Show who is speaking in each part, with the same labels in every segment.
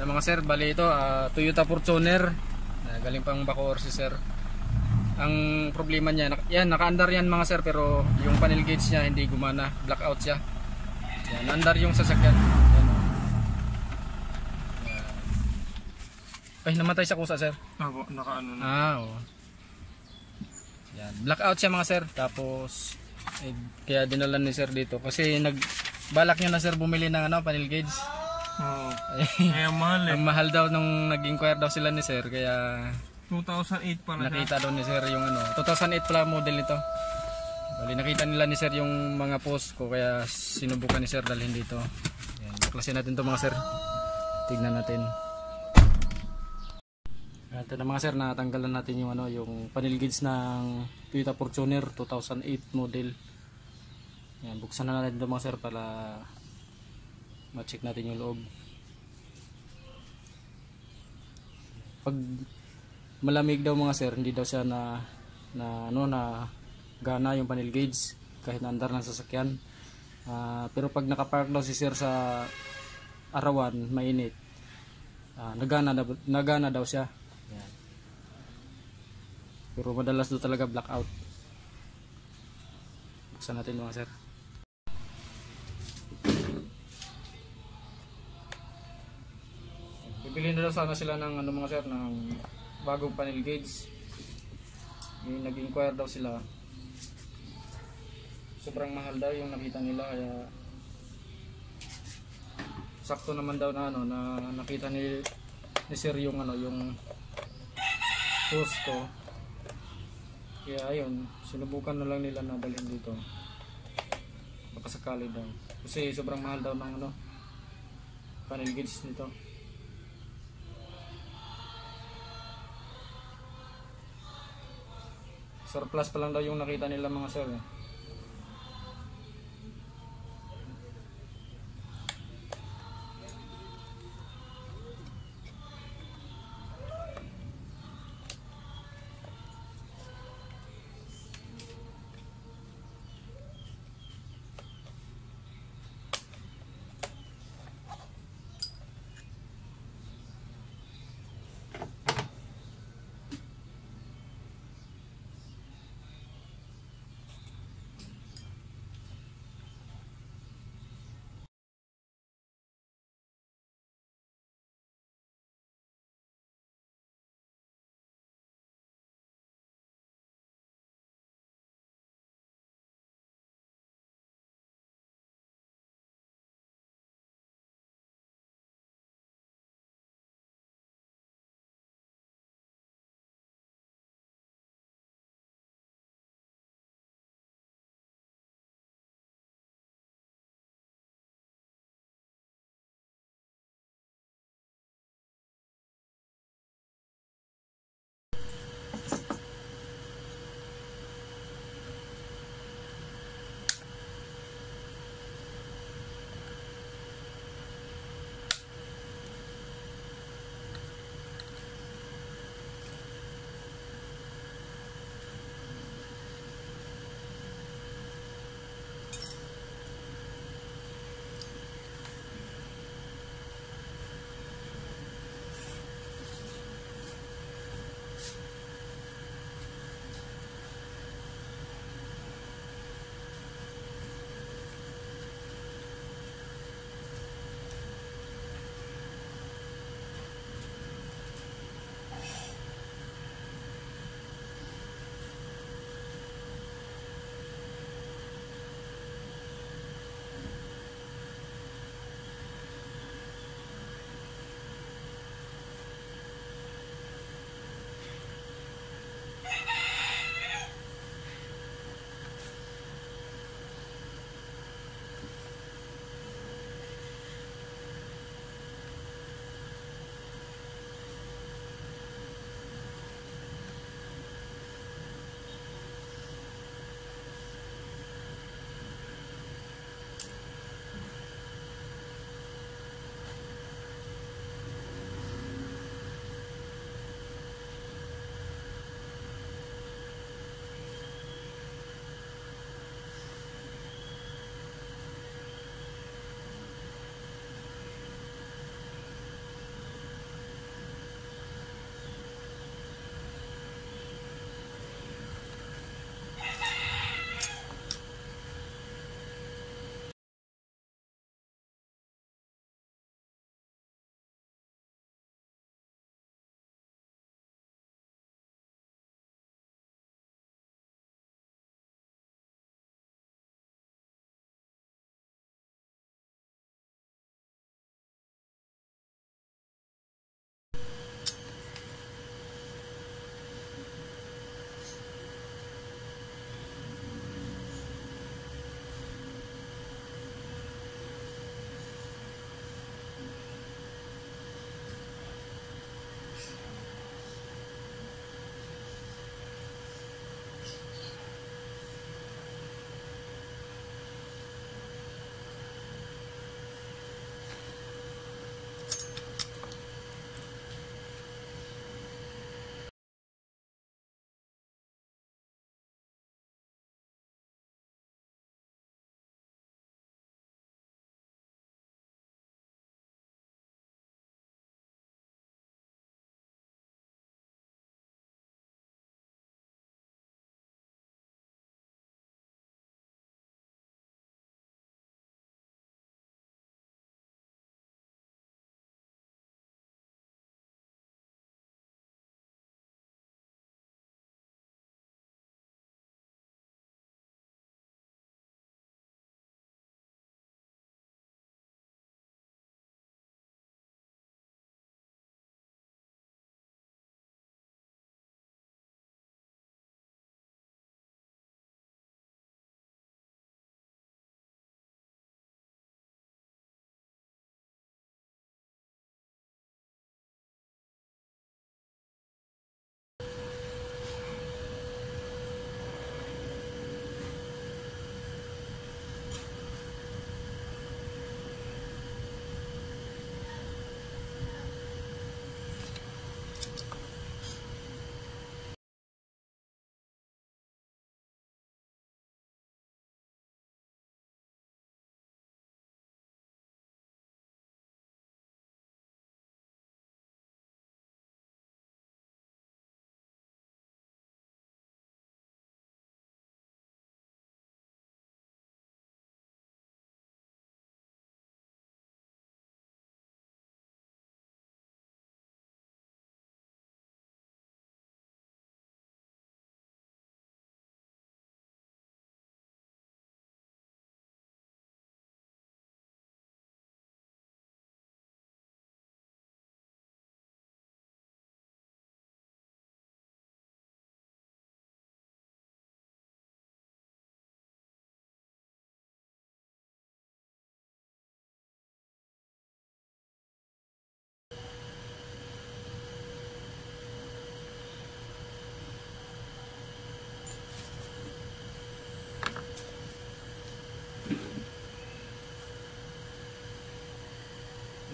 Speaker 1: Mga sir, bali ito Toyota Fortuner, galing pang Bacoor si sir. Ang problema niya, yan naka-andar yan mga sir, pero yung panel gauge niya hindi gumana, blackout siya. Yan, andar yung sasakyan. Yan. Ay, namatay sa kusa sir.
Speaker 2: Ako, nakaano na.
Speaker 1: Oo. Yan, blackout siya mga sir. Tapos kaya dinala ni sir dito kasi balak niya na sir bumili ng panel gauge.
Speaker 2: Oo. Kaya mahal eh.
Speaker 1: Ang mahal daw nung nag-inquire daw sila ni sir, kaya
Speaker 2: 2008 pala
Speaker 1: nakita daw ni sir yung 2008 pala model nito. Bali nakita nila ni sir yung mga post ko, kaya sinubukan ni sir dalhin dito. Yan, baklasin natin to mga sir. Tignan natin. Ito na mga sir, natanggalan natin yung yung panel gauge ng Toyota Fortuner 2008 model. Yan, buksan na natin ito mga sir para ma-check natin yung loob. Pag malamig daw mga sir, hindi daw siya na gana yung panel gauge kahit naandar ng sasakyan. Pero pag nakapark daw si sir sa arawan, mainit, nagana daw siya. Yan. Pero madalas daw talaga blackout. Buksan natin mga sir. Bibili na daw sana sila ng mga sir, ng bagong panel gauge. Yung nag-inquire daw sila. Sobrang mahal daw yung nakita nila, kaya sakto naman daw na na nakita ni sir yung yung post ko. Kaya ayun, sinubukan na lang nila na dalhin dito. Baka sakali daw. Kasi sobrang mahal daw ng panel gauge nito. Surplus pa lang daw yung nakita nila mga sir.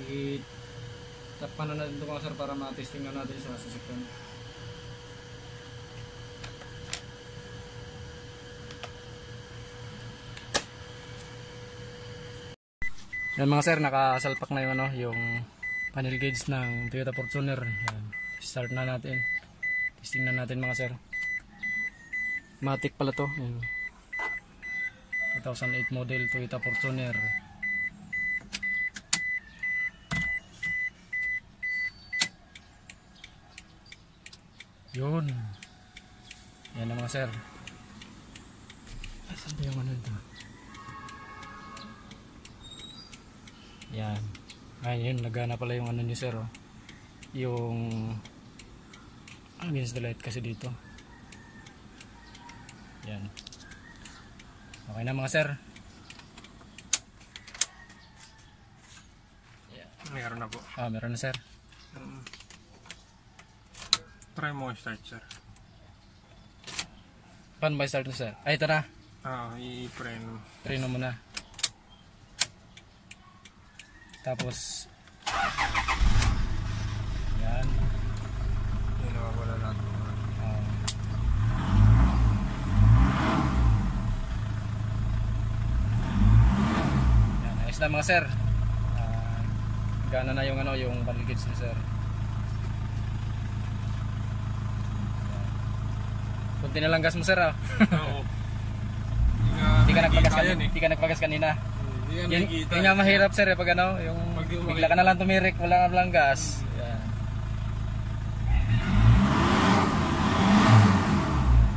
Speaker 1: i-tapan na natin ito mga sir para ma-testing na natin sa sasakyan. Yan mga sir, nakasalpak na yung ano, yung panel gauge ng Toyota Fortuner. Yan. Start na natin. Testing na natin mga sir. Matic pala to. Yan. 2008 model Toyota Fortuner. Yun. Yan na mga sir. Asan ba yung ano ito? Yan. Ayun, nagana pala yung ano niyo sir. Oh. Yung against the light kasi dito. Yan. Okay na mga sir.
Speaker 2: Yeah. Meron na po.
Speaker 1: Meron na sir.
Speaker 2: Try mo start, sir.
Speaker 1: Paano ba start na sir? Ay, ito na.
Speaker 2: I-preno.
Speaker 1: Preno mo na. Tapos yan.
Speaker 2: Yan, nawawala lahat.
Speaker 1: Yan, ayos na mga sir. Gana na yung ano, yung panel gauge ni sir. Kunti na lang gas mo sir ah.
Speaker 2: Oo.
Speaker 1: Hindi ka nagpagas kanina. Hindi ka nagpagas kanina. Yun nga mahirap sir pag ano, yung bigla ka na lang tumirik, wala nga lang gas. Yan.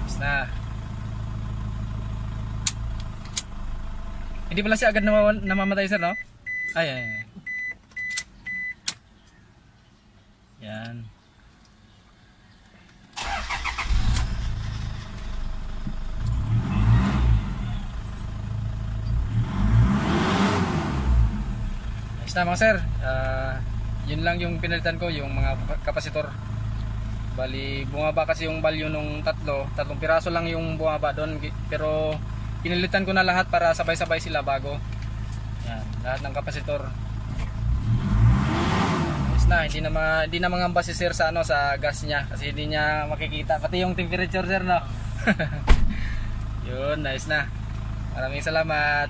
Speaker 1: Basta. Hindi pala siya agad namamatay sir no? Ay. Yan. Basta mga sir, yun lang yung pinalitan ko, yung mga kapasitor. Bali, bumaba kasi yung value nung tatlong piraso lang yung bumaba doon. Pero pinalitan ko na lahat para sabay-sabay sila bago. Yan, lahat ng kapasitor. Na, hindi na mangamba si sir sa ano, sa gas niya kasi hindi niya makikita pati yung temperature sir no. Yun, nice na. Maraming salamat.